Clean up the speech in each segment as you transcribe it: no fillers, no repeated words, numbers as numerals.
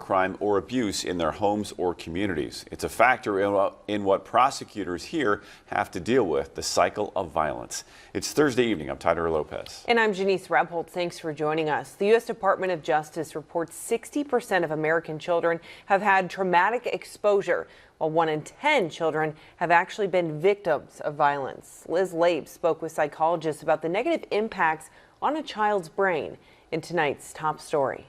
crime or abuse in their homes or communities. It's a factor in what prosecutors here have to deal with, the cycle of violence. It's Thursday evening. I'm Tyler Lopez. And I'm Janice Rebholt. Thanks for joining us. The U.S. Department of Justice reports 60% of American children have had traumatic exposure, while 1 in 10 children have actually been victims of violence. Liz Lape spoke with psychologists about the negative impacts on a child's brain in tonight's top story.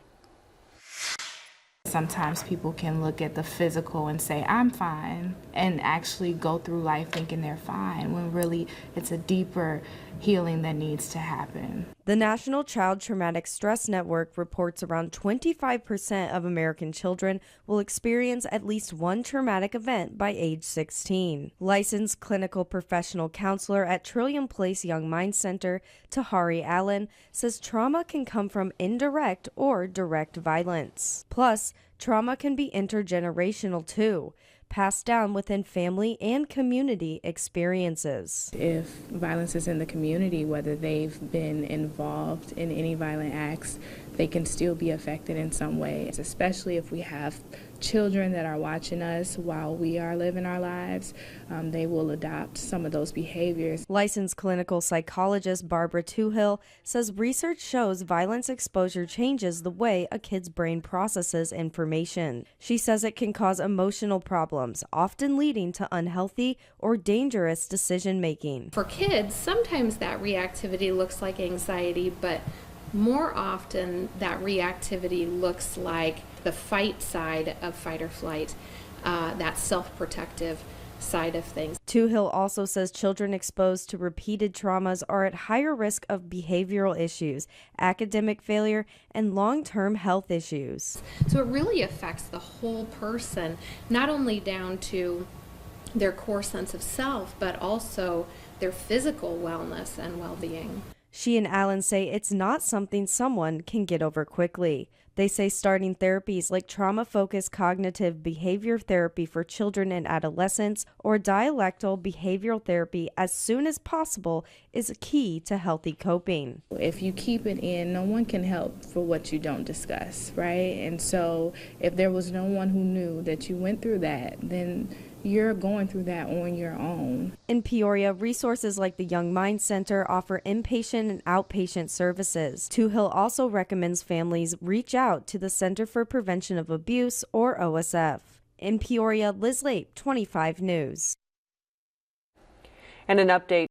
Sometimes people can look at the physical and say, I'm fine, and actually go through life thinking they're fine, when really it's a deeper healing that needs to happen. The National Child Traumatic Stress Network reports around 25% of American children will experience at least one traumatic event by age 16. Licensed clinical professional counselor at Trillium Place Young Mind Center, Tahari Allen, says trauma can come from indirect or direct violence. Plus, trauma can be intergenerational too, passed down within family and community experiences. If violence is in the community, whether they've been involved in any violent acts, they can still be affected in some way, especially if we have children that are watching us while we are living our lives. They will adopt some of those behaviors. Licensed clinical psychologist Barbara Toohill says research shows violence exposure changes the way a kid's brain processes information. She says it can cause emotional problems, often leading to unhealthy or dangerous decision making. For kids, sometimes that reactivity looks like anxiety, but more often that reactivity looks like the fight side of fight or flight, that self-protective side of things. Toohill also says children exposed to repeated traumas are at higher risk of behavioral issues, academic failure, and long-term health issues. So it really affects the whole person, not only down to their core sense of self, but also their physical wellness and well-being. She and Allen say it's not something someone can get over quickly. They say starting therapies like trauma-focused cognitive behavior therapy for children and adolescents or dialectal behavioral therapy as soon as possible is a key to healthy coping. If you keep it in, no one can help for what you don't discuss, right? And so if there was no one who knew that you went through that, then you're going through that on your own. In Peoria, resources like the Young Mind Center offer inpatient and outpatient services. Toohill also recommends families reach out to the Center for Prevention of Abuse, or OSF. In Peoria, Liz Lape, 25 News. And an update.